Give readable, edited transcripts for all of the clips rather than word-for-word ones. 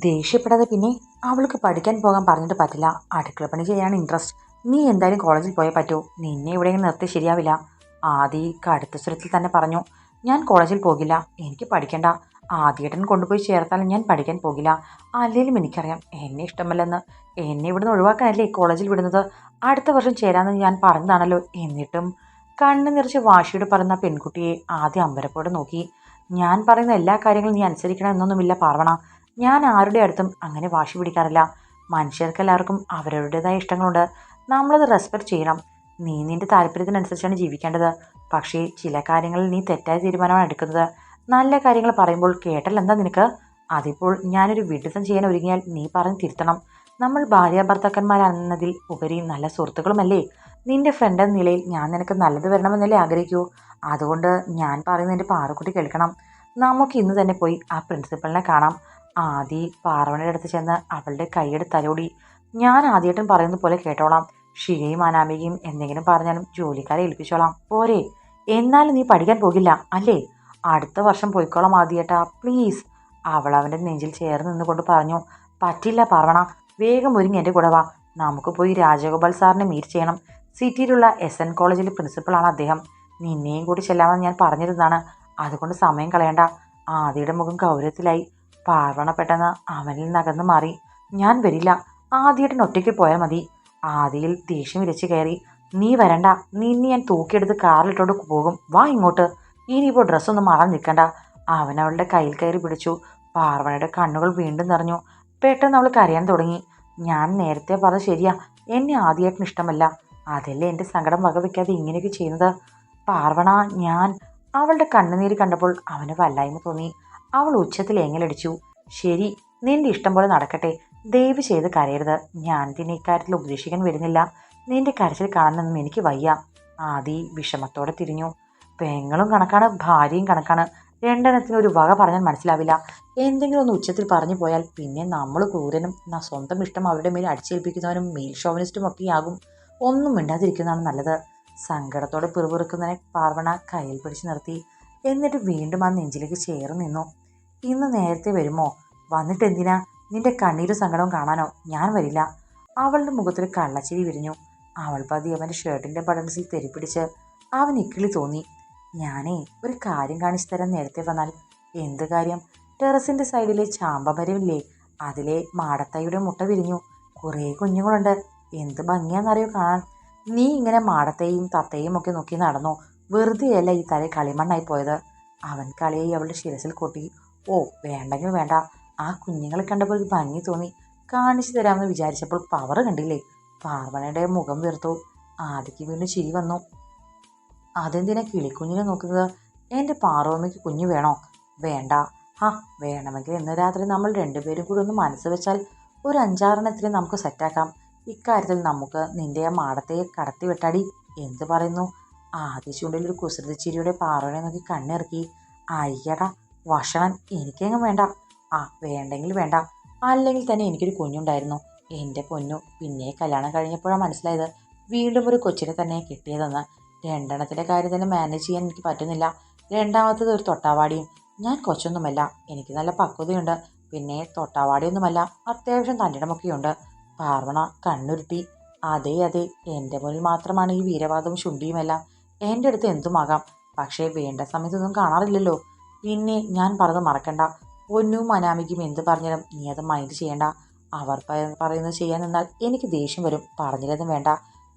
ദേഷ്യപ്പെടാതെ പിന്നെ അവൾക്ക് പഠിക്കാൻ പോകാൻ പറഞ്ഞിട്ട് പറ്റില്ല. അടുക്കള പണി ചെയ്യാൻ ഇൻട്രസ്റ്റ്. നീ എന്തായാലും കോളേജിൽ പോയേ പറ്റൂ. നിന്നെ എവിടെയെങ്കിലും നിർത്തി ശരിയാവില്ല. ആദി കടുത്ത സ്വരത്തിൽ തന്നെ പറഞ്ഞു. ഞാൻ കോളേജിൽ പോകില്ല. എനിക്ക് പഠിക്കണ്ട. ആദ്യേട്ടൻ കൊണ്ടുപോയി ചേർത്താലും ഞാൻ പഠിക്കാൻ പോകില്ല. അല്ലേലും എനിക്കറിയാം എന്നെ ഇഷ്ടമല്ലെന്ന്. എന്നെ ഇവിടുന്ന് ഒഴിവാക്കാനല്ലേ കോളേജിൽ വിടുന്നത്. അടുത്ത വർഷം ചേരാമെന്ന് ഞാൻ പറഞ്ഞതാണല്ലോ. എന്നിട്ടും കണ്ണു നിറച്ച് വാശിയോട് പറയുന്ന പെൺകുട്ടിയെ ആദ്യം അമ്പരപ്പോടെ നോക്കി. ഞാൻ പറയുന്ന എല്ലാ കാര്യങ്ങളും നീ അനുസരിക്കണം എന്നൊന്നുമില്ല പാർവണ. ഞാൻ ആരുടെ അടുത്തും അങ്ങനെ വാശി പിടിക്കാറില്ല. മനുഷ്യർക്കെല്ലാവർക്കും അവരവരുടേതായ ഇഷ്ടങ്ങളുണ്ട്. നമ്മളത് റെസ്പെക്ട് ചെയ്യണം. നീ നിന്റെ താല്പര്യത്തിനനുസരിച്ചാണ് ജീവിക്കേണ്ടത്. പക്ഷേ ചില കാര്യങ്ങളിൽ നീ തെറ്റായ തീരുമാനമാണ് എടുക്കുന്നത്. നല്ല കാര്യങ്ങൾ പറയുമ്പോൾ കേട്ടാൽ എന്താ നിനക്ക്? അതിപ്പോൾ ഞാനൊരു വിഡിത്തം ചെയ്യാൻ ഒരുങ്ങിയാൽ നീ പറഞ്ഞ് തിരുത്തണം. നമ്മൾ ഭാര്യാഭർത്താക്കന്മാരാണെന്നതിൽ ഉപരി നല്ല സുഹൃത്തുക്കളുമല്ലേ? നിന്റെ ഫ്രണ്ട് എന്ന നിലയിൽ ഞാൻ നിനക്ക് നല്ലത് വരണമെന്നല്ലേ ആഗ്രഹിക്കൂ. അതുകൊണ്ട് ഞാൻ പറയുന്നതിൻ്റെ പാറക്കുട്ടി കേൾക്കണം. നമുക്ക് ഇന്ന് തന്നെ പോയി ആ പ്രിൻസിപ്പലിനെ കാണാം. ആദി പാർവണയുടെ അടുത്ത് ചെന്ന് അവളുടെ കൈയെടുത്ത് തലോടി. ഞാൻ ആദ്യേട്ടൻ പറയുന്നത് പോലെ കേട്ടോളാം. ഷികയും അനാമികയും എന്തെങ്കിലും പറഞ്ഞാലും ജോലിക്കാരെ ഏൽപ്പിച്ചോളാം. പോരെ? എന്നാലും നീ പഠിക്കാൻ പോകില്ല അല്ലേ? അടുത്ത വർഷം പോയിക്കോളാം ആദ്യേട്ടാ, പ്ലീസ്. അവൾ അവൻ്റെ നെഞ്ചിൽ ചേർന്ന് നിന്നുകൊണ്ട് പറഞ്ഞു. പറ്റില്ല പാർവണ. വേഗം ഒരുങ്ങി എൻ്റെ കൂടെ വാ. നമുക്ക് പോയി രാജഗോപാൽ സാറിനെ മീറ്റ് ചെയ്യണം. സിറ്റിയിലുള്ള SN കോളേജിലെ പ്രിൻസിപ്പളാണ് അദ്ദേഹം. നിന്നെയും കൂടി ചെല്ലാമെന്ന് ഞാൻ പറഞ്ഞിരുന്നതാണ്. അതുകൊണ്ട് സമയം കളയണ്ട. ആദിയുടെ മുഖം ഗൗരവത്തിലായി. പാർവണ പെട്ടെന്ന് അവനിൽ നിന്ന് അകന്നു മാറി. ഞാൻ വരില്ല. ആദ്യേട്ടൻ ഒറ്റയ്ക്ക് പോയാൽ മതി. ആദിയിൽ ദേഷ്യം വിരച്ചു കയറി. നീ വരണ്ട. നിന്നെ ഞാൻ തൂക്കിയെടുത്ത് കാറിലിട്ടോണ്ട് പോകും. വാ ഇങ്ങോട്ട്. ഇനിയിപ്പോൾ ഡ്രസ്സൊന്നും മാറാൻ നിൽക്കണ്ട. അവൻ അവളുടെ കയ്യിൽ കയറി പിടിച്ചു. പാർവണയുടെ കണ്ണുകൾ വീണ്ടും നിറഞ്ഞു. പെട്ടെന്ന് അവൾ കരയാൻ തുടങ്ങി. ഞാൻ നേരത്തെ പറഞ്ഞത് ശരിയാ. എന്നെ ആദ്യേട്ടൻ ഇഷ്ടമല്ല. അതല്ലേ എൻ്റെ സങ്കടം വകവെക്കാതെ ഇങ്ങനെയൊക്കെ ചെയ്യുന്നത്. പാർവണ, ഞാൻ... അവളുടെ കണ്ണുനീര് കണ്ടപ്പോൾ അവന് വല്ലായ്മ തോന്നി. അവൾ ഉച്ചത്തിൽ ഏങ്ങലടിച്ചു. ശരി, നിന്റെ ഇഷ്ടം പോലെ നടക്കട്ടെ. ദയവ് ചെയ്ത് കരയരുത്. ഞാൻ നിന്നെ ഇക്കാര്യത്തിൽ ഉപദേശിക്കാൻ വരുന്നില്ല. നിന്റെ കരച്ചിൽ കാണാനൊന്നും എനിക്ക് വയ്യ. ആദി വിഷമത്തോടെ തിരിഞ്ഞു. പെങ്ങളും കണക്കാണ്, ഭാര്യയും കണക്കാണ്. രണ്ടെണ്ണത്തിന് ഒരു വക പറഞ്ഞാൽ മനസ്സിലാവില്ല. എന്തെങ്കിലും ഒന്ന് ഉച്ചത്തിൽ പറഞ്ഞു പോയാൽ പിന്നെ നമ്മൾ ക്രൂരനും സ്വന്തം ഇഷ്ടം അവരുടെ മേൽ അടിച്ചേൽപ്പിക്കുന്നവനും മെയിൽ ഷോവനിസ്റ്റും ഒക്കെയാകും. ഒന്നും മിണ്ടാതിരിക്കുന്നതാണ് നല്ലത്. സങ്കടത്തോടെ പിറുപിറുക്കുന്നതിനെ പാർവണ കയ്യിൽ പിടിച്ചു നിർത്തി. എന്നിട്ട് വീണ്ടും ആ നെഞ്ചിലേക്ക് ചേർന്ന് നിന്നു. ഇന്ന് നേരത്തെ വരുമോ? വന്നിട്ട് എന്തിനാ? നിന്റെ കണ്ണീരും സങ്കടവും കാണാനോ? ഞാൻ വരില്ല. അവളുടെ മുഖത്തൊരു കള്ളച്ചിരി വിരിഞ്ഞു. അവൾ പതി അവൻ്റെ ഷർട്ടിൻ്റെ ബട്ടൺസിൽ തെരിപ്പിടിച്ച്. അവൻ ഇക്കിളി തോന്നി. ഞാനേ ഒരു കാര്യം കാണിച്ചു തരാൻ നേരത്തെ വന്നാൽ. എന്ത് കാര്യം? ടെറസിൻ്റെ സൈഡിലെ ചാമ്പമരമില്ലേ, അതിലെ മാടത്തൈയുടെ മുട്ട വിരിഞ്ഞു. കുറേ കുഞ്ഞുങ്ങളുണ്ട്. എന്ത് ഭംഗിയാണെന്നറിയോ കാണാൻ. നീ ഇങ്ങനെ മാടത്തയും തത്തയും ഒക്കെ നോക്കി നടന്നോ? വെറുതെയല്ല ഈ തല കളിമണ്ണായി പോയത്. അവൻ കളിയായി അവളുടെ ശിരസിൽ കൊട്ടി. ഓ, വേണ്ടെങ്കിൽ വേണ്ട. ആ കുഞ്ഞുങ്ങളെ കണ്ടപ്പോൾ ഒരു ഭംഗി തോന്നി. കാണിച്ചു തരാമെന്ന് വിചാരിച്ചപ്പോൾ പവർ കണ്ടില്ലേ? പാർവണയുടെ മുഖം വീർത്തു. ആദിക്ക് വീണ്ടും ചിരി വന്നു. അതെന്തിനാ കിളിക്കുഞ്ഞിനെ നോക്കുന്നത്? എൻ്റെ പാർവമ്മയ്ക്ക് കുഞ്ഞു വേണോ? വേണ്ട. ഹാ, വേണമെങ്കിൽ ഇന്ന് രാത്രി നമ്മൾ രണ്ടുപേരും കൂടി ഒന്ന് മനസ്സ് വെച്ചാൽ ഒരു 5-6 നമുക്ക് സെറ്റാക്കാം. ഇക്കാര്യത്തിൽ നമുക്ക് നിന്റെ ആ മാടത്തെ കടത്തി വെട്ടാടി. എന്ത് പറയുന്നു? ആദ്യ ചൂണ്ടിൽ ഒരു കുസൃതിച്ചിരിയുടെ പാർവണയെ നോക്കി കണ്ണിറക്കി. അയ്യടാ വഷളൻ, എനിക്കെങ്ങും വേണ്ട. ആ, വേണ്ടെങ്കിൽ വേണ്ട. അല്ലെങ്കിൽ തന്നെ എനിക്കൊരു കുഞ്ഞുണ്ടായിരുന്നു. എൻ്റെ പൊന്നു. പിന്നെ കല്യാണം കഴിഞ്ഞപ്പോഴാണ് മനസ്സിലായത് വീണ്ടും ഒരു കൊച്ചിനെ തന്നെ കിട്ടിയതെന്ന്. രണ്ടെണ്ണത്തിൻ്റെ കാര്യം തന്നെ മാനേജ് ചെയ്യാൻ എനിക്ക് പറ്റുന്നില്ല. രണ്ടാമത്തത് ഒരു തൊട്ടാവാടിയും. ഞാൻ കൊച്ചൊന്നുമല്ല. എനിക്ക് നല്ല പക്വതയുണ്ട്. പിന്നെ തൊട്ടാവാടിയൊന്നുമല്ല, അത്യാവശ്യം തന്നിടമൊക്കെയുണ്ട്. പാർവണ കണ്ണുരുട്ടി. അതെ അതെ, എൻ്റെ മുന്നിൽ മാത്രമാണ് ഈ വീരവാദവും ശുണ്ഠിയുമെല്ലാം. എൻ്റെ അടുത്ത് എന്തുമാകാം. പക്ഷേ വേണ്ട സമയത്തൊന്നും കാണാറില്ലല്ലോ. പിന്നെ ഞാൻ പറഞ്ഞത് മറക്കണ്ട. പൊന്നും അനാമിക്കും എന്ത് പറഞ്ഞാലും നീ അത് മൈൻഡ് ചെയ്യണ്ട. അവർ പറയുന്നത് ചെയ്യാൻ നിന്നാൽ എനിക്ക് ദേഷ്യം വരും. പറഞ്ഞില്ലെന്നും വേണ്ട.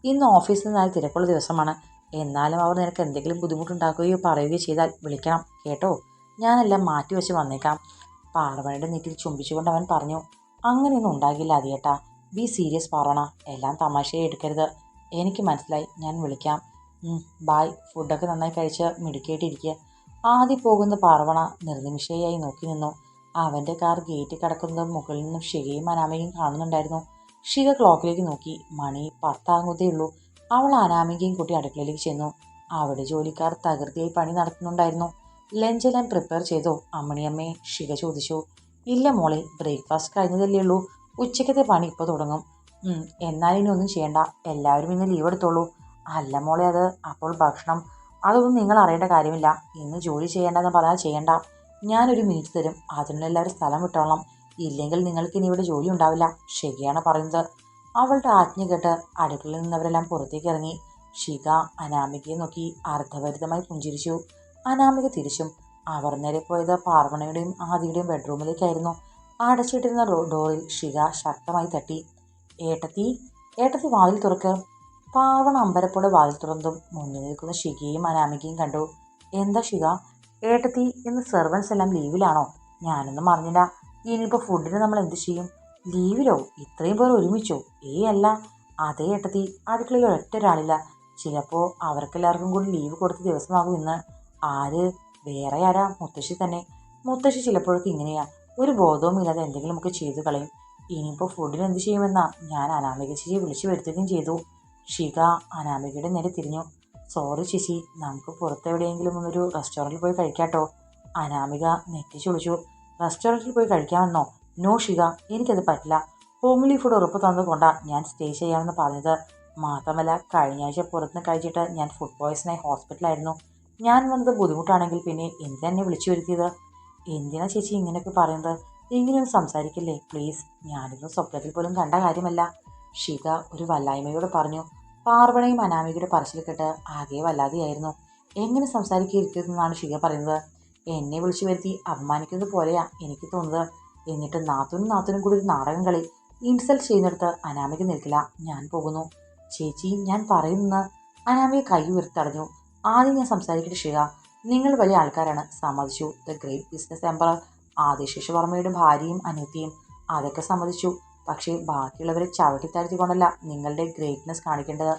ഇന്ന് ഓഫീസിൽ നിന്നാൽ തിരക്കുള്ള ദിവസമാണ്. എന്നാലും അവർ നിനക്ക് എന്തെങ്കിലും ബുദ്ധിമുട്ടുണ്ടാക്കുകയോ പറയുകയോ ചെയ്താൽ വിളിക്കണം കേട്ടോ. ഞാനെല്ലാം മാറ്റി വെച്ച് വന്നേക്കാം. പാർവണയുടെ നെറ്റിൽ ചുംബിച്ചുകൊണ്ട് അവൻ പറഞ്ഞു. അങ്ങനെയൊന്നും ഉണ്ടാകില്ല ആദിയേട്ടാ. Be serious Parvana. എല്ലാം തമാശയെ എടുക്കരുത്. എനിക്ക് മനസ്സിലായി. ഞാൻ വിളിക്കാം. ബായ്. ഫുഡൊക്കെ നന്നായി കഴിച്ച് മിടുക്കിയിട്ടിരിക്കുക. ആദ്യം പോകുന്ന പാർവണ നിർനിമിഷയായി നോക്കി നിന്നു. അവൻ്റെ കാർ ഗേറ്റ് കടക്കുന്നത് മുകളിൽ നിന്നും ഷികയും അനാമികയും കാണുന്നുണ്ടായിരുന്നു. ഷിക ക്ലോക്കിലേക്ക് നോക്കി. മണി 10 അവൾ അനാമികയും കൂട്ടി അടുക്കളയിലേക്ക് ചെന്നു. അവിടെ ജോലിക്കാർ തകൃതിയായി പണി നടത്തുന്നുണ്ടായിരുന്നു. ലഞ്ചെല്ലാം പ്രിപ്പയർ ചെയ്തോ അമ്മണിയമ്മേ? ഷിക ചോദിച്ചു. ഇല്ല മോളെ, ബ്രേക്ക്ഫാസ്റ്റ് കഴിഞ്ഞതല്ലേ ഉള്ളൂ. ഉച്ചക്കത്തെ പണി ഇപ്പോൾ തുടങ്ങും. എന്നാലും ഇനി ഒന്നും ചെയ്യണ്ട. എല്ലാവരും ഇന്ന് ലീവ് എടുത്തോളൂ. അല്ല മോളെ, അത് അപ്പോൾ ഭക്ഷണം അതൊന്നും നിങ്ങൾ അറിയേണ്ട കാര്യമില്ല. ഇന്ന് ജോലി ചെയ്യേണ്ടെന്ന് പറഞ്ഞാൽ ചെയ്യണ്ട. ഞാനൊരു മിനിറ്റ് തരും. അതിനുള്ള എല്ലാവരും സ്ഥലം വിട്ടോളാം. ഇല്ലെങ്കിൽ നിങ്ങൾക്ക് ഇനി ഇവിടെ ജോലി ഉണ്ടാവില്ല, ശരിയാണ് പറയുന്നത്. അവളുടെ ആജ്ഞ കേട്ട് അടുക്കളയിൽ നിന്നവരെല്ലാം പുറത്തേക്ക് ഇറങ്ങി. ഷിക അനാമികയെ നോക്കി അർത്ഥഭരിതമായി പുഞ്ചിരിച്ചു. അനാമിക തിരിച്ചും. അവർ നേരെ പോയത് പാർവണയുടെയും ആദിയുടെയും ബെഡ്റൂമിലേക്കായിരുന്നു. അടച്ചിട്ടിരുന്ന ഡോറിൽ ഷിക ശക്തമായി തട്ടി. ഏട്ടത്തി, ഏട്ടത്തി വാതിൽ തുറക്ക്. പാവണ അമ്പരപ്പോടെ വാതിൽ തുറന്നതും മുന്നിൽ നിൽക്കുന്ന ഷികയും അനാമികയും കണ്ടു. എന്താ ഷിക? ഏട്ടത്തി, ഇന്ന് സെർവൻസ് എല്ലാം ലീവിലാണോ? ഞാനൊന്നും അറിഞ്ഞില്ല. ഇനിയിപ്പോൾ ഫുഡിന് നമ്മൾ എന്ത് ചെയ്യും? ലീവിലോ? ഇത്രയും പേർ ഒരുമിച്ചോ? അല്ല. അതേ ഏട്ടത്തി, അടുക്കളയിൽ ഒരൊറ്റ ഒരാളില്ല. ചിലപ്പോൾ അവർക്കെല്ലാവർക്കും കൂടി ലീവ് കൊടുത്ത ദിവസമാകും ഇന്ന്. ആര്? വേറെ ആരാ? മുത്തശ്ശി തന്നെ. മുത്തശ്ശി ചിലപ്പോഴൊക്കെ ഇങ്ങനെയാ, ഒരു ബോധവുമില്ലാതെ എന്തെങ്കിലുമൊക്കെ ചെയ്തു കളയും. ഇനിയിപ്പോൾ ഫുഡിന് എന്ത് ചെയ്യുമെന്നാ ഞാൻ അനാമിക ചേച്ചിയെ വിളിച്ചു വരുത്തുകയും ചെയ്തു. ഷിക അനാമികയുടെ നേരെ തിരിഞ്ഞു. സോറി ചേച്ചി, നമുക്ക് പുറത്തെവിടെയെങ്കിലും ഒന്നൊരു റെസ്റ്റോറൻറ്റിൽ പോയി കഴിക്കാട്ടോ. അനാമിക നെറ്റിച്ചുളിച്ചു. റെസ്റ്റോറൻറ്റിൽ പോയി കഴിക്കാമെന്നോ? നോ ഷിക, എനിക്കത് പറ്റില്ല. ഹോംലി ഫുഡ് ഉറപ്പ് തന്നത് കൊണ്ടാണ് ഞാൻ സ്റ്റേ ചെയ്യാമെന്ന് പറഞ്ഞത്. മാത്രമല്ല, കഴിഞ്ഞ ആഴ്ച പുറത്തുനിന്ന് കഴിച്ചിട്ട് ഞാൻ ഫുഡ് പോയ്സണായി ഹോസ്പിറ്റലായിരുന്നു. ഞാൻ വന്നത് ബുദ്ധിമുട്ടാണെങ്കിൽ പിന്നെ എന്തിനെ വിളിച്ചു വരുത്തിയത്? എന്തിനാ ചേച്ചി ഇങ്ങനെയൊക്കെ പറയുന്നത്? ഇങ്ങനെയൊന്നും സംസാരിക്കില്ലേ പ്ലീസ്. ഞാനിതൊന്നും സ്വപ്നത്തിൽ പോലും കണ്ട കാര്യമല്ല. ഷിക ഒരു വല്ലായ്മയോട് പറഞ്ഞു. പാർവണയും അനാമികയുടെ പറച്ചിൽ കേട്ട് ആകെ വല്ലാതെയായിരുന്നു. എങ്ങനെ സംസാരിക്കുകയെന്നാണ് ഷിക പറയുന്നത്? എന്നെ വിളിച്ചു വരുത്തി അപമാനിക്കുന്നത് പോലെയാ എനിക്ക് തോന്നുന്നത്. എന്നിട്ട് നാത്തൂനും കൂടി ഒരു നാടകം കളി. ഇൻസൾട്ട് ചെയ്യുന്നിടത്ത് അനാമിക നിൽക്കില്ല. ഞാൻ പോകുന്നു. ചേച്ചി, ഞാൻ പറയുന്ന. അനാമിക കൈ ഉയർത്തടഞ്ഞു. ആദ്യം ഞാൻ സംസാരിക്കട്ടെ ഷിക. നിങ്ങൾ വലിയ ആൾക്കാരാണ്, സമ്മതിച്ചു. ദ ഗ്രേറ്റ് ബിസിനസ് എംപറർ ആദിശേഷവർമ്മയുടെ ഭാര്യയും അനിയത്തിയും, അതൊക്കെ സമ്മതിച്ചു. പക്ഷേ ബാക്കിയുള്ളവരെ ചവിട്ടിത്താഴ്ത്തിക്കൊണ്ടല്ല നിങ്ങളുടെ ഗ്രേറ്റ്നെസ് കാണിക്കേണ്ടത്.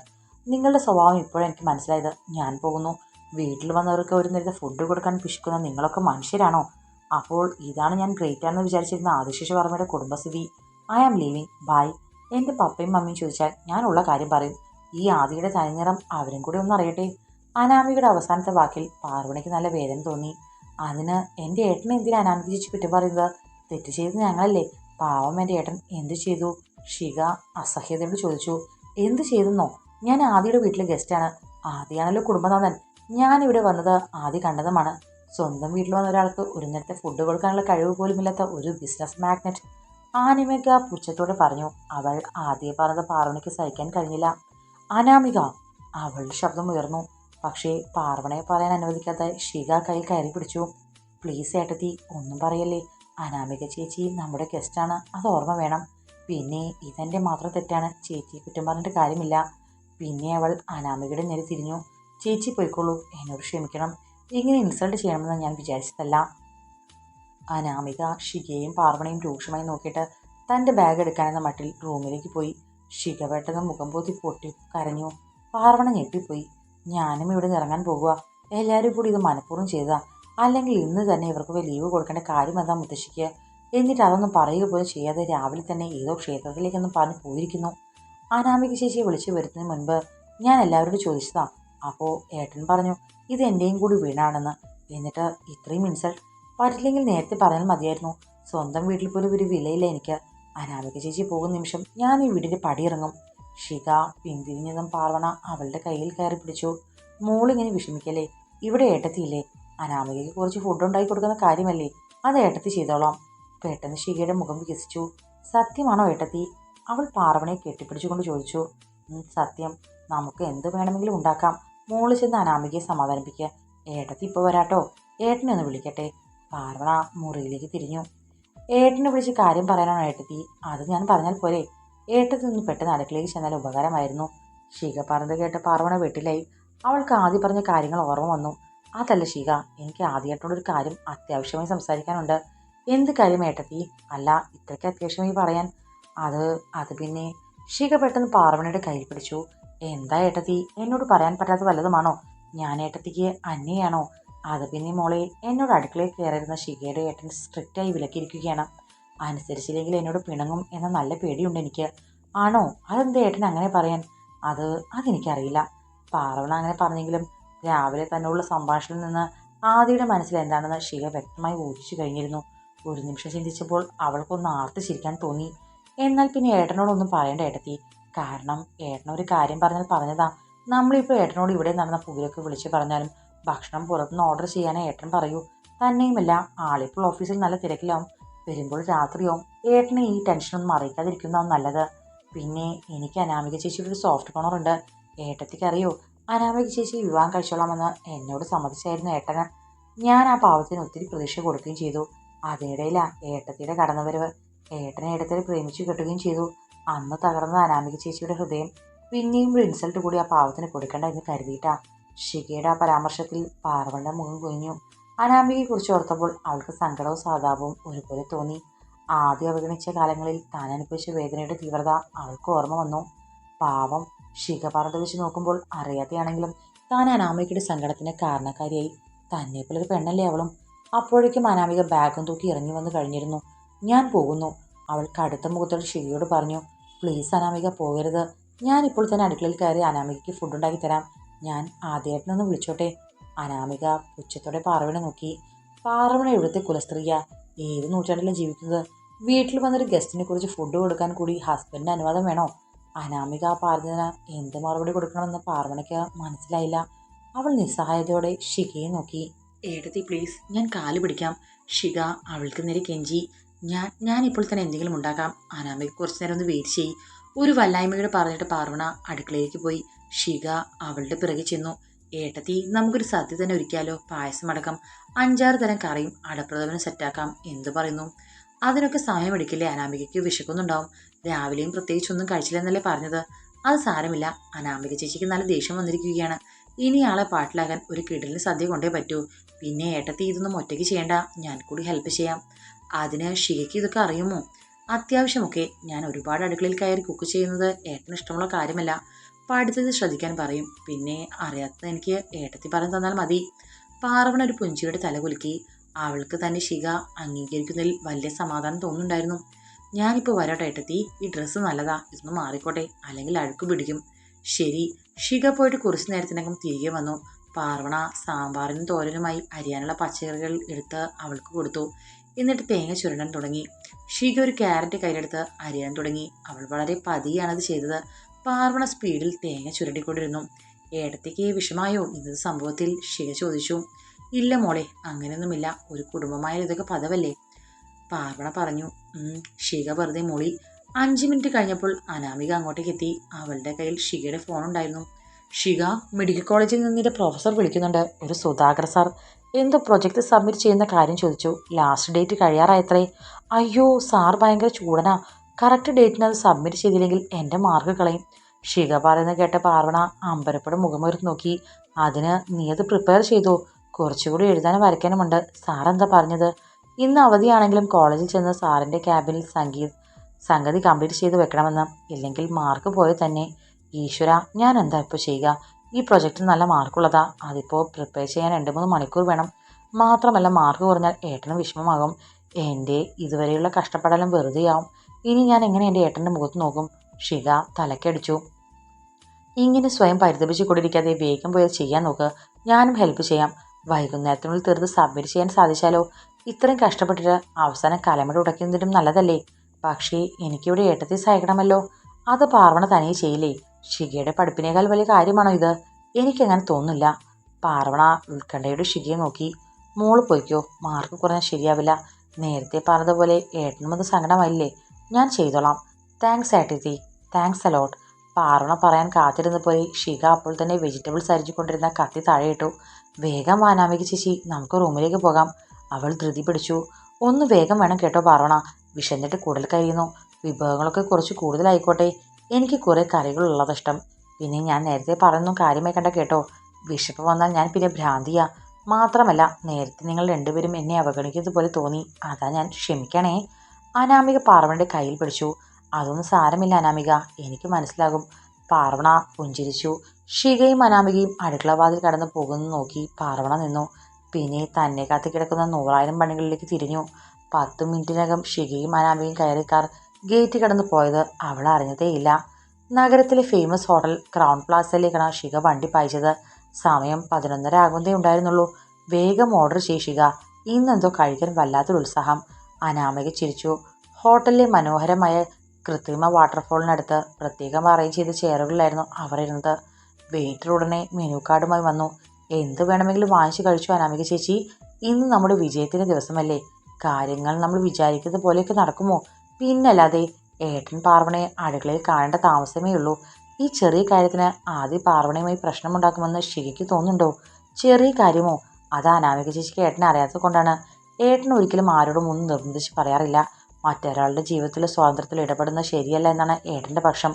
നിങ്ങളുടെ സ്വഭാവം ഇപ്പോഴെനിക്ക് മനസ്സിലായത്. ഞാൻ പോകുന്നു. വീട്ടിൽ വന്നവർക്ക് ഒരു നേരത്തെ ഫുഡ് കൊടുക്കാൻ പിശുക്കുന്ന നിങ്ങളൊക്കെ മനുഷ്യരാണോ? അപ്പോൾ ഇതാണ് ഞാൻ ഗ്രേറ്റ് ആണെന്ന് വിചാരിച്ചിരുന്ന ആദിശേഷവർമ്മയുടെ കുടുംബസ്ഥിതി. I am leaving, bye. എൻ്റെ പപ്പയും മമ്മിയും ചോദിച്ചാൽ ഞാനുള്ള കാര്യം പറയും. ഈ ആദിയുടെ തനിനിറം അവരും കൂടി ഒന്നറിയട്ടെ. അനാമികയുടെ അവസാനത്തെ വാക്കിൽ പാർവണിക്ക് നല്ല വേദന തോന്നി. അതിന് എൻ്റെ ഏട്ടനെ എന്തിനാ അനാമിക ചേച്ചി കുറ്റം പറയുന്നത്? തെറ്റ് ചെയ്ത് ഞങ്ങളല്ലേ. പാവം എൻ്റെ ഏട്ടൻ എന്ത് ചെയ്തു? ഷിക അസഹ്യതയോട് ചോദിച്ചു. എന്ത് ചെയ്തെന്നോ? ഞാൻ ആദിയുടെ വീട്ടിലെ ഗസ്റ്റാണ്. ആദിയാണല്ലോ കുടുംബനാഥൻ. ഞാനിവിടെ വന്നത് ആദി കണ്ടതുമാണ്. സ്വന്തം വീട്ടിൽ വന്ന ഒരാൾക്ക് ഒരു നേരത്തെ ഫുഡ് കൊടുക്കാനുള്ള കഴിവ് പോലുമില്ലാത്ത ഒരു ബിസിനസ് മാഗ്നറ്റ്. അനാമിക പുച്ഛത്തോടെ പറഞ്ഞു. അവൾ ആദ്യം പറഞ്ഞത് പാർവണിക്ക് സഹിക്കാൻ കഴിഞ്ഞില്ല. അനാമിക! അവളുടെ ശബ്ദം ഉയർന്നു. പക്ഷേ പാർവണയെ പറയാൻ അനുവദിക്കാതെ ഷിക കയ്യിൽ കയറി പിടിച്ചു. പ്ലീസ് ഏട്ടത്തി, ഒന്നും പറയല്ലേ. അനാമിക ചേച്ചി നമ്മുടെ ഗസ്റ്റാണ്, അത് ഓർമ്മ വേണം. പിന്നെ ഇതെൻ്റെ മാത്രം തെറ്റാണ്, ചേച്ചിയെ കുറ്റം പറഞ്ഞിട്ട് കാര്യമില്ല. പിന്നെ അവൾ അനാമികയുടെ നേരെ തിരിഞ്ഞു. ചേച്ചി പോയിക്കോളൂ, എന്നോട് ക്ഷമിക്കണം. ഇങ്ങനെ ഇൻസൾട്ട് ചെയ്യണമെന്ന് ഞാൻ വിചാരിച്ചതല്ല. അനാമിക ഷികയും പാർവണയും രൂക്ഷമായി നോക്കിയിട്ട് തൻ്റെ ബാഗ് എടുക്കാനെന്ന മട്ടിൽ റൂമിലേക്ക് പോയി. ഷിക പെട്ടെന്ന് മുഖം പൊത്തി പൊട്ടി കരഞ്ഞു. പാർവണ ഞെട്ടിപ്പോയി. ഞാനും ഇവിടെ നിന്ന് ഇറങ്ങാൻ പോകുക. എല്ലാവരും കൂടി ഇത് മനഃപൂർവ്വം ചെയ്തതാ. അല്ലെങ്കിൽ ഇന്ന് തന്നെ ഇവർക്കൊക്കെ ലീവ് കൊടുക്കേണ്ട കാര്യം എന്താ മുത്തശ്ശിക്ക്? എന്നിട്ട് അതൊന്നും പറയുക പോലും ചെയ്യാതെ രാവിലെ തന്നെ ഏതോ ക്ഷേത്രത്തിലേക്കൊന്നും പറഞ്ഞ് പോയിരിക്കുന്നു. അനാമിക ചേച്ചിയെ വിളിച്ചു വരുന്നതിന് മുൻപ് ഞാൻ എല്ലാവരോടും ചോദിച്ചതാ. അപ്പോൾ ഏട്ടൻ പറഞ്ഞു ഇത് എൻ്റെയും കൂടി വീണാണെന്ന്. എന്നിട്ട് ഇത്രയും ഇൻസൾട്ട്. പറ്റില്ലെങ്കിൽ നേരത്തെ പറഞ്ഞാൽ മതിയായിരുന്നു. സ്വന്തം വീട്ടിൽ പോലും ഒരു വിലയില്ല എനിക്ക്. അനാമിക ചേച്ചി പോകുന്ന നിമിഷം ഞാൻ ഈ വീടിൻ്റെ പടിയിറങ്ങും. ഷിക പിന്തിരിഞ്ഞതും പാർവണ അവളുടെ കയ്യിൽ കയറി പിടിച്ചു. മോളിങ്ങനെ വിഷമിക്കല്ലേ, ഇവിടെ ഏട്ടത്തിയില്ലേ? അനാമികയ്ക്ക് കുറച്ച് ഫുഡ് ഉണ്ടാക്കി കൊടുക്കുന്ന കാര്യമല്ലേ, അത് ഏട്ടത്തി ചെയ്തോളാം. പെട്ടെന്ന് ഷികയുടെ മുഖം വികസിച്ചു. സത്യമാണോ ഏട്ടത്തി? അവൾ പാർവണയെ കെട്ടിപ്പിടിച്ചുകൊണ്ട് ചോദിച്ചു. സത്യം. നമുക്ക് എന്ത് വേണമെങ്കിലും ഉണ്ടാക്കാം. മോള് ചെന്ന് അനാമികയെ സമാധാനിപ്പിക്കുക. ഏട്ടത്തി ഇപ്പോൾ വരാട്ടോ. ഏട്ടനെ ഒന്ന് വിളിക്കട്ടെ. പാർവണ മുറിയിലേക്ക് തിരിഞ്ഞു. ഏട്ടനെ വിളിച്ച് കാര്യം പറയാനാണോ ഏട്ടത്തി? അത് ഞാൻ പറഞ്ഞാൽ പോരെ? ഏട്ടത്തി ഒന്ന് പെട്ടെന്ന് അടുക്കളയിൽ ചെന്നാൽ ഉപകാരമായിരുന്നു. ഷിക പറഞ്ഞത് കേട്ട് പാർവണ വെട്ടിലായി. അവൾക്ക് ആദ്യം പറഞ്ഞ കാര്യങ്ങൾ ഓർമ്മ വന്നു. അതല്ല ഷിക, എനിക്ക് ആദ്യമായിട്ടൊരു കാര്യം അത്യാവശ്യമായി സംസാരിക്കാനുണ്ട്. എന്ത് കാര്യം ഏട്ടത്തി? അല്ല, ഇത്രയ്ക്ക് അത്യാവശ്യമായി പറയാൻ. അത് പിന്നെ. ഷിക പെട്ടെന്ന് പാർവണയുടെ കയ്യിൽ പിടിച്ചു. എന്താ ഏട്ടത്തി? എന്നോട് പറയാൻ പറ്റാത്ത വല്ലതുമാണോ? ഞാൻ ഏട്ടത്തിക്ക് അന്യയാണോ? അത് പിന്നെ മോളെ, എന്നോട് അടുക്കളയിൽ കയറിയിരുന്ന ഷികയുടെ ഏട്ടൻ സ്ട്രിക്റ്റായി വിലക്കിയിരിക്കുകയാണ്. അനുസരിച്ചില്ലെങ്കിൽ എന്നോട് പിണങ്ങും എന്ന നല്ല പേടിയുണ്ട് എനിക്ക്. ആണോ? അതെന്താ ഏട്ടൻ അങ്ങനെ പറയാൻ? അതെനിക്കറിയില്ല. പാർവണ അങ്ങനെ പറഞ്ഞെങ്കിലും രാവിലെ തന്നോടുള്ള സംഭാഷണത്തിൽ നിന്ന് ആദിയുടെ മനസ്സിൽ എന്താണെന്ന് ഷിക വ്യക്തമായി ഊഹിച്ചു കഴിഞ്ഞിരുന്നു. ഒരു നിമിഷം ചിന്തിച്ചപ്പോൾ അവൾക്കൊന്ന് ആർത്ത് ചിരിക്കാൻ തോന്നി. എന്നാൽ പിന്നെ ഏട്ടനോടൊന്നും പറയേണ്ട ഏട്ടത്തി. കാരണം ഏട്ടനൊരു കാര്യം പറഞ്ഞാൽ പറഞ്ഞതാ. നമ്മളിപ്പോൾ ഏട്ടനോട് ഇവിടെ നടന്ന പുകിലൊക്കെ വിളിച്ച് പറഞ്ഞാലും ഭക്ഷണം പുറത്തുനിന്ന് ഓർഡർ ചെയ്യാനേ ഏട്ടൻ പറയൂ. തന്നെയുമല്ല, ആളിപ്പോൾ ഓഫീസിൽ നല്ല തിരക്കിലാവും. വരുമ്പോൾ രാത്രിയോ? ഏട്ടനെ ഈ ടെൻഷനൊന്നും അറിയിക്കാതിരിക്കുന്നതാണ് നല്ലത്. പിന്നെ എനിക്ക് അനാമിക ചേച്ചിയുടെ ഒരു സോഫ്റ്റ് കോർണർ ഉണ്ട്. ഏട്ടത്തിക്ക് അറിയോ, അനാമിക ചേച്ചി വിവാഹം കഴിച്ചോളാമെന്ന് എന്നോട് സമ്മതിച്ചായിരുന്നു ഏട്ടന്. ഞാൻ ആ പാവത്തിന് ഒത്തിരി പ്രതീക്ഷ കൊടുക്കുകയും ചെയ്തു. അതിനിടയിലാ ഏട്ടത്തിയുടെ കടന്നുവരവ്. ഏട്ടനെ ഏട്ടത്തിനെ പ്രേമിച്ചു കെട്ടുകയും ചെയ്തു. അന്ന് തകർന്ന അനാമിക ചേച്ചിയുടെ ഹൃദയം പിന്നെയും ഒരു ഇൻസൾട്ട് കൂടി ആ പാവത്തിന് കൊടുക്കണ്ട എന്ന് കരുതിയിട്ടാ. ഷികയുടെ ആ പരാമർശത്തിൽ പാർവണന്റെ മുഖം കുനിഞ്ഞു. അനാമികയെക്കുറിച്ച് ഓർത്തപ്പോൾ അവൾക്ക് സങ്കടവും സഹതാപവും ഒരുപോലെ തോന്നി. ആദ്യം അവഗണിച്ച കാലങ്ങളിൽ താൻ അനുഭവിച്ച വേദനയുടെ തീവ്രത അവൾക്ക് ഓർമ്മ വന്നു. പാവം, ഷിക പറഞ്ഞത് വെച്ച് നോക്കുമ്പോൾ അറിയാതെയാണെങ്കിലും താൻ അനാമികയുടെ സങ്കടത്തിന് കാരണക്കാരിയായി. തന്നെപ്പോലൊരു പെണ്ണല്ലേ അവളും. അപ്പോഴേക്കും അനാമിക ബാഗും തൂക്കി ഇറങ്ങി വന്നു കഴിഞ്ഞിരുന്നു. ഞാൻ പോകുന്നു, അവൾ കടുത്ത മുഖത്തോട് ഷികയോട് പറഞ്ഞു. പ്ലീസ് അനാമിക, പോകരുത്. ഞാൻ ഇപ്പോൾ തന്നെ അടുക്കളയിൽ കയറി അനാമികയ്ക്ക് ഫുഡ് ഉണ്ടാക്കി തരാം. ഞാൻ ആദ്യമായിട്ടൊന്ന് വിളിച്ചോട്ടെ? അനാമിക പുച്ഛത്തോടെ പാർവണെ നോക്കി. പാർവണ ഇവിടുത്തെ കുലസ്ത്രീയ, ഏത് നൂറ്റാണ്ടിലും ജീവിക്കുന്നത്? വീട്ടിൽ വന്നൊരു ഗസ്റ്റിനെ കുറിച്ച് ഫുഡ് കൊടുക്കാൻ കൂടി ഹസ്ബൻഡിന് അനുവാദം വേണോ? അനാമിക പറഞ്ഞതിന് എന്ത് മറുപടി കൊടുക്കണമെന്ന് പാർവണയ്ക്ക് മനസ്സിലായില്ല. അവൾ നിസ്സഹായതയോടെ ഷികയെ നോക്കി. ഏടത്തി പ്ലീസ്, ഞാൻ കാല് പിടിക്കാം. ഷിക അവൾക്ക് നേരെ കെഞ്ചി. ഞാനിപ്പോൾ തന്നെ എന്തെങ്കിലും ഉണ്ടാക്കാം. അനാമിക കുറച്ചു നേരം ഒന്ന് വെയിറ്റ് ചെയ്യും. ഒരു വല്ലായ്മയോട് പറഞ്ഞിട്ട് പാർവണ അടുക്കളയിലേക്ക് പോയി. ഷിക അവളുടെ പിറകെ ചെന്നു. ഏട്ടത്തി, നമുക്കൊരു സദ്യ തന്നെ ഒരുക്കിയാലോ? പായസം അടക്കം 5-6 തരം കറിയും അടപ്രഥമനും സെറ്റാക്കാം. എന്തു പറയുന്നു? അതിനൊക്കെ സമയമെടുക്കില്ലേ? അനാമികയ്ക്ക് വിശക്കുന്നുണ്ടാവും. രാവിലെയും പ്രത്യേകിച്ചൊന്നും കഴിച്ചില്ലെന്നല്ലേ പറഞ്ഞത്? അത് സാരമില്ല. അനാമിക ചേച്ചിക്ക് നല്ല ദേഷ്യം വന്നിരിക്കുകയാണ്. ഇനി ആളെ പാട്ടിലാകാൻ ഒരു കിടലിന് സദ്യ കൊണ്ടേ പറ്റൂ. പിന്നെ ഏട്ടത്തി ഇതൊന്നും ഒറ്റയ്ക്ക് ചെയ്യേണ്ട, ഞാൻ കൂടി ഹെൽപ്പ് ചെയ്യാം. അതിന് ഷികയ്ക്ക് ഇതൊക്കെ അറിയുമോ? അത്യാവശ്യമൊക്കെ. ഞാൻ ഒരുപാട് അടുക്കളയിൽ കയറി കുക്ക് ചെയ്യുന്നത് ഏട്ടന് ഇഷ്ടമുള്ള കാര്യമല്ല. പഠിത്തത്തിൽ ശ്രദ്ധിക്കാൻ പറയും. പിന്നെ അറിയാത്തത് എനിക്ക് ഏട്ടത്തി പറഞ്ഞു തന്നാൽ മതി. പാർവണ ഒരു പുഞ്ചിയുടെ തല കുലുക്കി. അവൾക്ക് തന്നെ ഷിക അംഗീകരിക്കുന്നതിൽ വലിയ സമാധാനം തോന്നുന്നുണ്ടായിരുന്നു. ഞാനിപ്പോൾ വരാട്ടെ ഏട്ടത്തി, ഈ ഡ്രസ്സ് നല്ലതാ, ഇതൊന്ന് മാറിക്കോട്ടെ, അല്ലെങ്കിൽ അഴുക്ക് പിടിക്കും. ശരി. ഷിക പോയിട്ട് കുറച്ചു നേരത്തിനകം തിരികെ വന്നു. പാർവണ സാമ്പാറിനും തോരനുമായി അരിയാനുള്ള പച്ചക്കറികൾ എടുത്ത് അവൾക്ക് കൊടുത്തു. എന്നിട്ട് തേങ്ങ ചുരണ്ടാൻ തുടങ്ങി. ഷിക ഒരു ക്യാരറ്റ് കയ്യിലെടുത്ത് അരിയാൻ തുടങ്ങി. അവൾ വളരെ പതിയാണത് ചെയ്തത്. പാർവണ സ്പീഡിൽ തേങ്ങ ചുരണ്ടിക്കൊണ്ടിരുന്നു. ഏടത്തേക്ക് വിഷമായോ ഇന്നത്തെ സംഭവത്തിൽ? ഷിക ചോദിച്ചു. ഇല്ല മോളെ, അങ്ങനെയൊന്നുമില്ല. ഒരു കുടുംബമായാലും ഇതൊക്കെ പതിവല്ലേ, പാർവണ പറഞ്ഞു. ഷിക വെറുതെ മൂളി. 5 മിനിറ്റ് കഴിഞ്ഞപ്പോൾ അനാമിക അങ്ങോട്ടേക്ക് എത്തി. അവളുടെ കയ്യിൽ ഷികയുടെ ഫോൺ ഉണ്ടായിരുന്നു. ഷിക, മെഡിക്കൽ കോളേജിൽ നിന്നിട്ട് പ്രൊഫസർ വിളിക്കുന്നുണ്ട്, ഒരു സുധാകർ സാർ. എന്തോ പ്രൊജക്റ്റ് സബ്മിറ്റ് ചെയ്യുന്ന കാര്യം ചോദിച്ചു. ലാസ്റ്റ് ഡേറ്റ് കഴിയാറായത്രേ. അയ്യോ, സാർ ഭയങ്കര ചൂടനാ. കറക്റ്റ് ഡേറ്റിന് അത് സബ്മിറ്റ് ചെയ്തില്ലെങ്കിൽ എൻ്റെ മാർക്ക് കളയും. ഷിക പറയുന്നത് കേട്ട പാർവണ അമ്പരപ്പോടെ മുഖമുയർത്തി നോക്കി. അതിന് നീ അത് പ്രിപ്പയർ ചെയ്തോ? കുറച്ചുകൂടി എഴുതാനും വരയ്ക്കാനുമുണ്ട്. സാർ എന്താ പറഞ്ഞത്? ഇന്ന് അവധിയാണെങ്കിലും കോളേജിൽ ചെന്ന് സാറിൻ്റെ ക്യാബിനിൽ സംഗതി കംപ്ലീറ്റ് ചെയ്ത് വെക്കണമെന്ന്. ഇല്ലെങ്കിൽ മാർക്ക് പോയ തന്നെ. ഈശ്വര, ഞാൻ എന്താ ഇപ്പോൾ ചെയ്യുക? ഈ പ്രൊജക്റ്റ് നല്ല മാർക്കുള്ളതാ. അതിപ്പോൾ പ്രിപ്പയർ ചെയ്യാൻ 2-3 മണിക്കൂർ വേണം. മാത്രമല്ല മാർക്ക് കുറഞ്ഞാൽ ഏട്ടന് വിഷമമാകും. എൻ്റെ ഇതുവരെയുള്ള കഷ്ടപ്പാടെല്ലാം വെറുതെയാവും. ഇനി ഞാൻ എങ്ങനെ എൻ്റെ ഏട്ടൻ്റെ മുഖത്ത് നോക്കും? ഷിക തലക്കടിച്ചു. ഇങ്ങനെ സ്വയം പരിതപിച്ചു കൊണ്ടിരിക്കാതെ വേഗം പോയത് ചെയ്യാൻ നോക്ക്. ഞാനും ഹെൽപ്പ് ചെയ്യാം. വൈകുന്നേരത്തിനുള്ളിൽ തീർത്ത് സബ്മിറ്റ് ചെയ്യാൻ സാധിച്ചാലോ? ഇത്രയും കഷ്ടപ്പെട്ടിട്ട് അവസാനം കലമട ഉടയ്ക്കുന്നതിനും നല്ലതല്ലേ? പക്ഷേ എനിക്കിവിടെ ഏട്ടത്തെ സഹായിക്കണമല്ലോ. അത് പാർവണ തനിയെ ചെയ്യില്ലേ? ഷികയുടെ പഠിപ്പിനേക്കാൾ വലിയ കാര്യമാണോ ഇത്? എനിക്കങ്ങനെ തോന്നുന്നില്ല. പാർവണ ഉത്കണ്ഠയുടെ ഷികയെ നോക്കി. മോള് പോയിക്കോ, മാർക്ക് കുറഞ്ഞാൽ ശരിയാവില്ല. നേരത്തെ പറഞ്ഞതുപോലെ ഏട്ടനും അത് സങ്കടമായില്ലേ? ഞാൻ ചെയ്തോളാം. താങ്ക്സ് ഏട്ടത്തി, താങ്ക്സ് അലോട്ട്. പാർവണ പറയാൻ കാത്തിരുന്ന പോലെ ഷിക അപ്പോൾ തന്നെ വെജിറ്റബിൾസ് അരിഞ്ഞുകൊണ്ടിരുന്ന കത്തി താഴെയിട്ടു. വേഗം വാനാമിക ചേച്ചി, നമുക്ക് റൂമിലേക്ക് പോകാം. അവൾ ധൃതി പിടിച്ചു. ഒന്ന് വേഗം വേണം കേട്ടോ പാർവണ, വിശന്നിട്ട് കൂടുതൽ കഴിയുന്നു. വിഭവങ്ങളൊക്കെ കുറച്ച് കൂടുതലായിക്കോട്ടെ. എനിക്ക് കുറേ കറികളുള്ളത് ഇഷ്ടം. പിന്നെ ഞാൻ നേരത്തെ പറയുന്നു കാര്യമായി കണ്ട കേട്ടോ. വിശപ്പ് വന്നാൽ ഞാൻ പിന്നെ ഭ്രാന്തിയാ. മാത്രമല്ല നേരത്തെ നിങ്ങൾ രണ്ടുപേരും എന്നെ അവഗണിക്കുന്നത് പോലെ തോന്നി. അതാ ഞാൻ, ക്ഷമിക്കണേ. അനാമിക പാർവണയുടെ കയ്യിൽ പിടിച്ചു. അതൊന്നും സാരമില്ല അനാമിക, എനിക്ക് മനസ്സിലാകും. പാർവണ പുഞ്ചിരിച്ചു. ഷികയും അനാമികയും അടുക്കളവാതിൽ കടന്നു പോകുന്നു നോക്കി പാർവണ നിന്നു. പിന്നെ തന്നെ കാത്തു കിടക്കുന്ന 100,000 പണികളിലേക്ക് തിരിഞ്ഞു. 10 മിനിറ്റിനകം ഷികയും അനാമികയും കയറി കാർ ഗേറ്റ് കടന്നു പോയത് അവൾ അറിഞ്ഞതേയില്ല. നഗരത്തിലെ ഫേമസ് ഹോട്ടൽ ക്രൗൺ പ്ലാസയിലേക്കാണ് ഷിക വണ്ടി പായിച്ചത്. സമയം 11:30 ആകുന്നതേ ഉണ്ടായിരുന്നുള്ളൂ. വേഗം ഓർഡർ ചെയ്യ് ഷിക, ഇന്നെന്തോ കഴിക്കാൻ വല്ലാത്തൊരു ഉത്സാഹം. അനാമിക ചിരിച്ചു. ഹോട്ടലിലെ മനോഹരമായ കൃത്രിമ വാട്ടർഫോളിനടുത്ത് പ്രത്യേകം അറേഞ്ച് ചെയ്ത ചെയറുകളിലായിരുന്നു അവർ ഇരുന്നത്. വെയിറ്റർ ഉടനെ മെനു കാർഡുമായി വന്നു. എന്ത് വേണമെങ്കിലും വാങ്ങിച്ചു കഴിച്ചു അനാമിക ചേച്ചി, ഇന്ന് നമ്മുടെ വിജയത്തിൻ്റെ ദിവസമല്ലേ. കാര്യങ്ങൾ നമ്മൾ വിചാരിക്കുന്ന പോലെയൊക്കെ നടക്കുമോ? പിന്നല്ലാതെ. ഏട്ടൻ പാർവണയെ അടുക്കളയിൽ കാണേണ്ട താമസമേ ഉള്ളൂ. ഈ ചെറിയ കാര്യത്തിന് ആദ്യം പാർവണയുമായി പ്രശ്നമുണ്ടാക്കുമെന്ന് ശിഖയ്ക്ക് തോന്നുന്നുണ്ടോ? ചെറിയ കാര്യമോ? അത് അനാമിക ചേച്ചിക്ക് ഏട്ടനെ അറിയാത്തത് കൊണ്ടാണ്. ഏട്ടൻ ഒരിക്കലും ആരോടും ഒന്നും നിർബന്ധിച്ച് പറയാറില്ല. മറ്റൊരാളുടെ ജീവിതത്തിൽ സ്വാതന്ത്ര്യത്തിൽ ഇടപെടുന്നത് ശരിയല്ല എന്നാണ് ഏട്ടൻ്റെ പക്ഷം.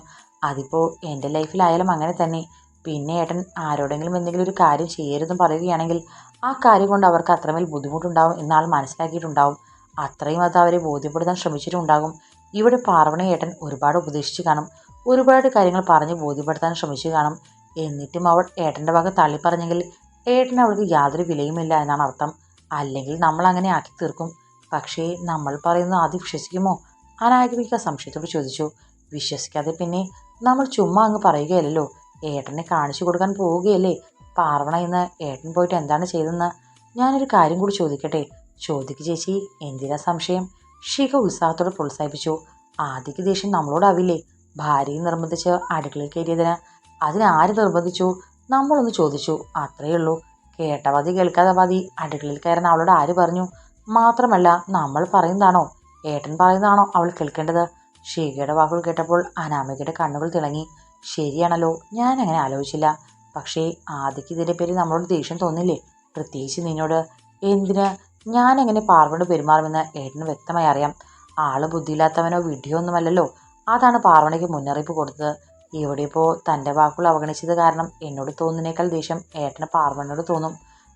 അതിപ്പോൾ എൻ്റെ ലൈഫിലായാലും അങ്ങനെ തന്നെ. പിന്നെ ഏട്ടൻ ആരോടെങ്കിലും എന്തെങ്കിലും ഒരു കാര്യം ചെയ്യരുതെന്ന് പറയുകയാണെങ്കിൽ ആ കാര്യം കൊണ്ട് അവർക്ക് അത്രമേൽ ബുദ്ധിമുട്ടുണ്ടാവും എന്നാൾ മനസ്സിലാക്കിയിട്ടുണ്ടാവും. അത്രയും അത് അവരെ ബോധ്യപ്പെടുത്താൻ ശ്രമിച്ചിട്ടുണ്ടാകും. ഇവിടെ പാർവണ ഏട്ടൻ ഒരുപാട് ഉപദേശിച്ചു കാണും. ഒരുപാട് കാര്യങ്ങൾ പറഞ്ഞ് ബോധ്യപ്പെടുത്താൻ ശ്രമിച്ചു കാണും. എന്നിട്ടും അവൾ ഏട്ടൻ്റെ വക തള്ളിപ്പറഞ്ഞെങ്കിൽ ഏട്ടൻ അവൾക്ക് യാതൊരു വിലയുമില്ല എന്നാണ് അർത്ഥം. അല്ലെങ്കിൽ നമ്മൾ അങ്ങനെ ആക്കി തീർക്കും. പക്ഷേ നമ്മൾ പറയുന്നത് ആദ്യം വിശ്വസിക്കുമോ? അനാഗമിക സംശയത്തോട് ചോദിച്ചു. വിശ്വസിക്കാതെ പിന്നെ നമ്മൾ ചുമ്മാ അങ്ങ് പറയുകയല്ലോ. ഏട്ടനെ കാണിച്ചു കൊടുക്കാൻ പോവുകയല്ലേ പാർവണ ഇന്ന്. ഏട്ടൻ പോയിട്ട് എന്താണ് ചെയ്തതെന്ന് ഞാനൊരു കാര്യം കൂടി ചോദിക്കട്ടെ? ചോദിക്ക് ചേച്ചി, എന്തിനാ സംശയം? ശിഖ ഉത്സാഹത്തോടെ പ്രോത്സാഹിപ്പിച്ചു. ആദ്യക്ക് ദേഷ്യം നമ്മളോടാവില്ലേ? ഭാര്യയെ നിർബന്ധിച്ച് അടുക്കളയിൽ കയറിയതിന്. അതിനാര് നിർബന്ധിച്ചു? നമ്മളൊന്ന് ചോദിച്ചു, അത്രയേ ഉള്ളൂ. കേട്ട മതി കേൾക്കാതെ മതി അടുക്കളയിൽ കയറാൻ അവളോട് ആര് പറഞ്ഞു? മാത്രമല്ല നമ്മൾ പറയുന്നതാണോ ഏട്ടൻ പറയുന്നതാണോ അവൾ കേൾക്കേണ്ടത്? ശിഖയുടെ വാക്കുകൾ കേട്ടപ്പോൾ അനാമികയുടെ കണ്ണുകൾ തിളങ്ങി. ശരിയാണല്ലോ, ഞാൻ അങ്ങനെ ആലോചിച്ചില്ല. പക്ഷേ ആദ്യക്ക് ഇതിൻ്റെ പേരിൽ നമ്മളോട് ദേഷ്യം തോന്നില്ലേ? പ്രത്യേകിച്ച് നിന്നോട്. എന്തിന്? ഞാൻ എങ്ങനെ പാർവണയോട് പെരുമാറുമെന്ന് ഏട്ടന് വ്യക്തമായി അറിയാം. ആള് ബുദ്ധിയില്ലാത്തവനോ വിഡ്ഢിയോ ഒന്നുമല്ലല്ലോ. അതാണ് പാർവണയ്ക്ക് മുന്നറിയിപ്പ് കൊടുത്തത്. ഇവിടെ ഇപ്പോൾ തൻ്റെ വാക്കുകൾ അവഗണിച്ചത് കാരണം എന്നോട് തോന്നുന്നതിനേക്കാൾ ദേഷ്യം ഏട്ടന് പാർവണയോട് തോന്നും.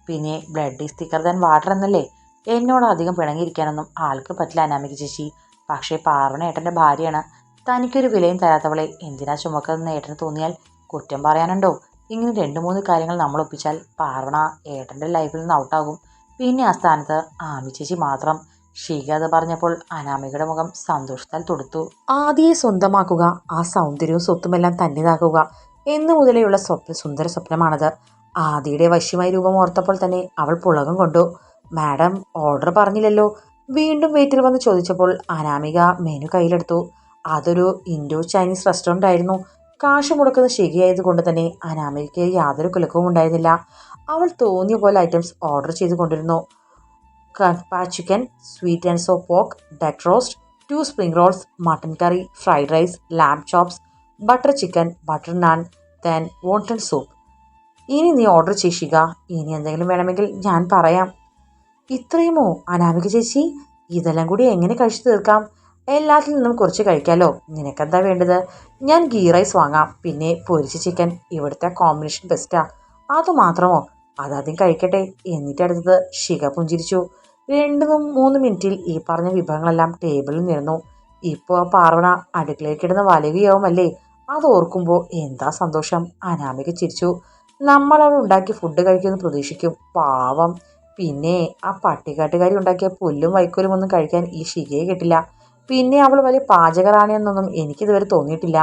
പിന്നെ blood is thicker than water എന്നല്ലേ? എന്നോട് അധികം പിണങ്ങിയിരിക്കാനൊന്നും ആൾക്ക് പറ്റില്ല അനാമിക ചേച്ചി. പക്ഷേ പാർവണ ഏട്ടൻ്റെ ഭാര്യയാണ്. തനിക്കൊരു വിലയും തരാത്തവളെ എന്തിനാ ചുമക്കുന്നതെന്ന് ഏട്ടന് തോന്നിയാൽ കുറ്റം പറയാനുണ്ടോ? ഇങ്ങനെ 2-3 കാര്യങ്ങൾ നമ്മൾ ഒപ്പിച്ചാൽ പാർവണ ഏട്ടൻ്റെ ലൈഫിൽ നിന്ന് ഔട്ടാകും. പിന്നെ ആ സ്ഥാനത്ത് ആമി ചേച്ചി മാത്രം. ശിഖ അത് പറഞ്ഞപ്പോൾ അനാമികയുടെ മുഖം സന്തോഷത്താൽ തൊടുത്തു. ആദിയെ സ്വന്തമാക്കുക, ആ സൗന്ദര്യവും സ്വത്തുമെല്ലാം തന്നിതാക്കുക എന്നു മുതലെയുള്ള സുന്ദര സ്വപ്നമാണത്. ആദിയുടെ വശ്യമായ രൂപം ഓർത്തപ്പോൾ തന്നെ അവൾ പുളകം കൊണ്ടു. മാഡം ഓർഡർ പറഞ്ഞില്ലല്ലോ? വീണ്ടും വെയിറ്റർ വന്ന് ചോദിച്ചപ്പോൾ അനാമിക മെനു കയ്യിലെടുത്തു. അതൊരു ഇൻഡോ ചൈനീസ് റെസ്റ്റോറൻ്റ് ആയിരുന്നു. കാശ് മുടക്കുന്ന ശരിയായതുകൊണ്ട് തന്നെ അനാമികയ്ക്ക് യാതൊരു കുലക്കവും ഉണ്ടായിരുന്നില്ല. അവൾ തോന്നിയ പോലെ ഐറ്റംസ് ഓർഡർ ചെയ്തു കൊണ്ടിരുന്നു. Kappa chicken, sweet and sour pork, duck roast, 2 spring rolls, mutton curry, fried rice, lamb chops, butter chicken, butter naan, then wonton soup. ഇനി നീ ഓർഡർ ചെയ്യിക്കുക. ഇനി എന്തെങ്കിലും വേണമെങ്കിൽ ഞാൻ പറയാം. ഇത്രയുമോ അനാമിക ചേച്ചി? ഇതെല്ലാം കൂടി എങ്ങനെ കഴിച്ചു തീർക്കാം? എല്ലാത്തിൽ നിന്നും കുറച്ച് കഴിക്കാമല്ലോ. നിനക്കെന്താ വേണ്ടത്? ഞാൻ ഗീ റൈസ് വാങ്ങാം. പിന്നെ പൊരിച്ച ചിക്കൻ. ഇവിടുത്തെ കോമ്പിനേഷൻ ബെസ്റ്റാ. അതുമാത്രമോ? അതാദ്യം കഴിക്കട്ടെ, എന്നിട്ട് അടുത്തത്. ശിഖ പുഞ്ചിരിച്ചു. 2-3 മിനിറ്റിൽ ഈ പറഞ്ഞ വിഭവങ്ങളെല്ലാം ടേബിളിൽ നിന്നു. ഇപ്പോൾ പാർവണ അടുക്കളയിൽ കിടന്ന് വലയുകയാവുമല്ലേ? അത് ഓർക്കുമ്പോൾ എന്താ സന്തോഷം. അനാമിക ചിരിച്ചു. നമ്മൾ അവൾ ഉണ്ടാക്കി ഫുഡ് കഴിക്കുമെന്ന് പ്രതീക്ഷിക്കും. പാവം. പിന്നെ ആ പട്ടിക്കാട്ടുകാരി ഉണ്ടാക്കിയ പുല്ലും വൈക്കോലും ഒന്നും കഴിക്കാൻ ഈ ശിഖയെ കിട്ടില്ല. പിന്നെ അവൾ വലിയ പാചകറാണിയെന്നൊന്നും എനിക്കിതുവരെ തോന്നിയിട്ടില്ല.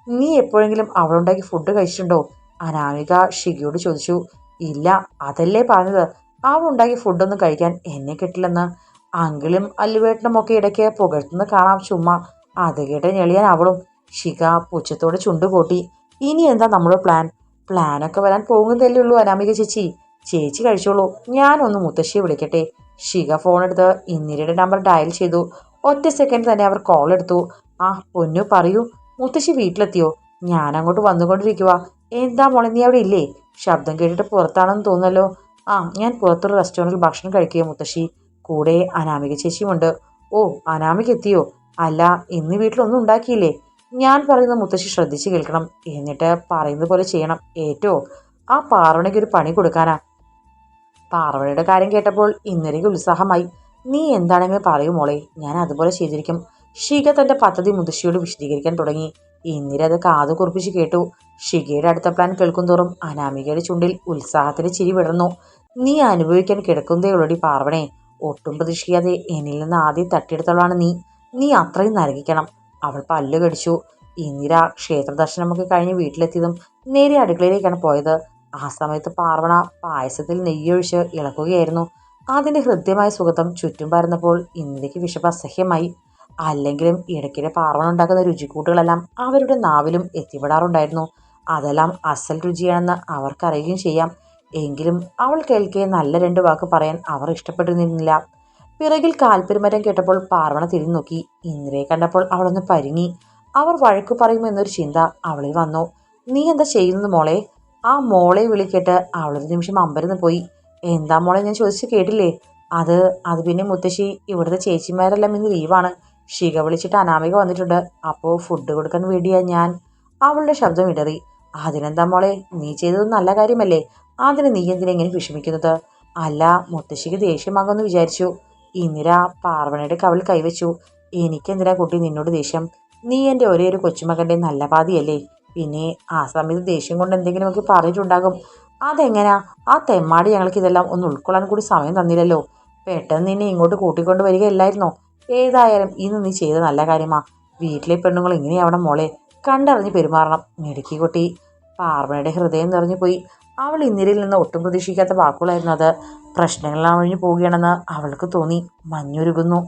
നീ എപ്പോഴെങ്കിലും അവളുണ്ടാക്കി ഫുഡ് കഴിച്ചിട്ടുണ്ടോ? അനാമിക ശിഖയോട് ചോദിച്ചു. ഇല്ല, അതല്ലേ പറഞ്ഞത്. അവളുണ്ടാക്കി ഫുഡൊന്നും കഴിക്കാൻ എന്നെ കിട്ടില്ലെന്ന്. അങ്കിളും അല്ലുവേട്ടനും ഒക്കെ ഇടയ്ക്ക് പുകഴ്ത്തുന്ന കാണാം ചുമ്മാ. അത് കേട്ട് ഞെളിയാൻ അവളും. ശിഖ പുച്ഛത്തോടെ ചുണ്ടുകൂട്ടി. ഇനി എന്താ നമ്മുടെ പ്ലാനൊക്കെ വരാൻ പോകുന്നതല്ലേ ഉള്ളൂ അനാമിക ചേച്ചി. ചേച്ചി കഴിച്ചോളൂ, ഞാനൊന്ന് മുത്തശ്ശിയെ വിളിക്കട്ടെ. ശിഖ ഫോണെടുത്ത് ഇന്ദിരയുടെ നമ്പർ ഡയൽ ചെയ്തു. ഒറ്റ സെക്കൻഡ് തന്നെ അവർ കോൾ എടുത്തു. ആ പൊന്നു പറയൂ, മുത്തശ്ശി വീട്ടിലെത്തിയോ? ഞാനങ്ങോട്ട് വന്നുകൊണ്ടിരിക്കുക. എന്താ മോളെ, നീ അവിടെ ഇല്ലേ? ശബ്ദം കേട്ടിട്ട് പുറത്താണെന്ന് തോന്നുന്നല്ലോ. ആ, ഞാൻ പുറത്തൊരു റെസ്റ്റോറൻറ്റിൽ ഭക്ഷണം കഴിക്കുക മുത്തശ്ശി. കൂടെ അനാമിക ചേച്ചിയുമുണ്ട്. ഓ, അനാമിക എത്തിയോ? അല്ല, ഇന്ന് വീട്ടിലൊന്നും ഉണ്ടാക്കിയില്ലേ? ഞാൻ പറയുന്നത് മുത്തശ്ശി ശ്രദ്ധിച്ച് കേൾക്കണം. എന്നിട്ട് പറയുന്നത് പോലെ ചെയ്യണം. ഏറ്റോ? ആ പാർവണയ്ക്കൊരു പണി കൊടുക്കാനാ. പാർവണയുടെ കാര്യം കേട്ടപ്പോൾ ഇന്ദിരയ്ക്ക് ഉത്സാഹമായി. നീ എന്താണെങ്കിലും പറയൂ മോളെ, ഞാൻ അതുപോലെ ചെയ്തിരിക്കും. ശിഖ തന്റെ പദ്ധതി മുത്തശ്ശിയോട് വിശദീകരിക്കാൻ തുടങ്ങി. ഇന്ദിര അത് കാതു കുറിപ്പിച്ച് കേട്ടു. ശിഖയുടെ അടുത്ത പ്ലാൻ കേൾക്കുന്തോറും അനാമികയുടെ ചുണ്ടിൽ ഉത്സാഹത്തിന് ചിരി വിടർന്നു. നീ അനുഭവിക്കാൻ കിടക്കുന്നതേ ഉള്ളടി പാർവണേ. ഒട്ടും പ്രതീക്ഷിക്കാതെ എന്നിൽ നിന്ന് ആദ്യം തട്ടിയെടുത്തവളാണ് നീ. നീ അത്രയും നരകിക്കണം. അവൾ പല്ല് കടിച്ചു. ഇന്ദിര ക്ഷേത്ര ദർശനമൊക്കെ കഴിഞ്ഞ് വീട്ടിലെത്തിയതും നേരെ അടുക്കളയിലേക്കാണ് പോയത്. ആ സമയത്ത് പാർവണ പായസത്തിൽ നെയ്യൊഴിച്ച് ഇളക്കുകയായിരുന്നു. അതിൻ്റെ ഹൃദ്യമായ സുഗന്ധം ചുറ്റും പരന്നപ്പോൾ ഇന്ദിരയ്ക്ക് വിശപ്പ് അസഹ്യമായി. അല്ലെങ്കിലും ഇടയ്ക്കിടെ പാർവണ ഉണ്ടാക്കുന്ന രുചിക്കൂട്ടുകളെല്ലാം അവരുടെ നാവിലും എത്തിപ്പെടാറുണ്ടായിരുന്നു. അതെല്ലാം അസൽ രുചിയാണെന്ന് അവർക്കറിയുകയും ചെയ്യാം. എങ്കിലും അവൾ കേൾക്കെ നല്ല 2 വാക്ക് പറയാൻ അവർ ഇഷ്ടപ്പെട്ടിരുന്നില്ല. പിറകിൽ കാൽപ്പെരുമരം കേട്ടപ്പോൾ പാർവണ തിരിഞ്ഞു നോക്കി. ഇന്ദിരയെ കണ്ടപ്പോൾ അവളൊന്ന് പരിങ്ങി. അവർ വഴക്കു പറയുമോ എന്നൊരു ചിന്ത അവളിൽ വന്നു. നീ എന്താ ചെയ്യുന്നത് മോളെ? ആ മോളെ വിളി കേട്ട് അവളൊരു നിമിഷം അമ്പരന്ന് പോയി. എന്താ മോളെ, ഞാൻ ചോദിച്ചു കേട്ടില്ലേ? അത് അത് പിന്നെ മുത്തശ്ശി, ഇവിടുത്തെ ചേച്ചിമാരെല്ലാം ഇന്ന് ലീവാണ്. ശിഖ വിളിച്ചിട്ട് അനാമിക വന്നിട്ടുണ്ട്. അപ്പോൾ ഫുഡ് കൊടുക്കാൻ വേണ്ടിയാ ഞാൻ. അവളുടെ ശബ്ദം ഇടറി. അതിനെന്താ മോളെ, നീ ചെയ്തത് നല്ല കാര്യമല്ലേ? അതിന് നീ എന്തിനാ ഇങ്ങനെ വിഷമിക്കുന്നത്? അല്ല, മുത്തശ്ശിക്ക് ദേഷ്യമാകുമെന്ന് വിചാരിച്ചു. ഇന്ദിര പാർവണയുടെ കവിൾ കൈവച്ചു. എനിക്കെന്തിനാ കുട്ടി നിന്നോട് ദേഷ്യം? നീ എൻ്റെ ഒരേ ഒരു കൊച്ചുമകൻ്റെ നല്ല പാതിയല്ലേ? പിന്നെ ആ സമയത്ത് ദേഷ്യം കൊണ്ട് എന്തെങ്കിലുമൊക്കെ പറഞ്ഞിട്ടുണ്ടാകും. അതെങ്ങനാ? ആ തെമ്മാടി ഞങ്ങൾക്ക് ഇതെല്ലാം ഒന്ന് ഉൾക്കൊള്ളാൻ കൂടി സമയം തന്നില്ലല്ലോ. പെട്ടെന്ന് നിന്നെ ഇങ്ങോട്ട് കൂട്ടിക്കൊണ്ട് വരികയല്ലായിരുന്നോ? ഏതായാലും ഇന്ന് നീ ചെയ്ത നല്ല കാര്യമാ. വീട്ടിലെ പെണ്ണുങ്ങൾ ഇങ്ങനെയാവണം മോളെ, കണ്ടറിഞ്ഞ് പെരുമാറണം. മിടുക്കി കുട്ടി. പാർവണയുടെ ഹൃദയം നിറഞ്ഞു പോയി. അവൾ ഇന്ദിരയിൽ നിന്ന് ഒട്ടും പ്രതീക്ഷിക്കാത്ത വാക്കുകളായിരുന്നു അത്. പ്രശ്നങ്ങളാണ് ഒഴിഞ്ഞു പോവുകയാണെന്ന് അവൾക്ക് തോന്നി. മഞ്ഞുരുകുന്നു.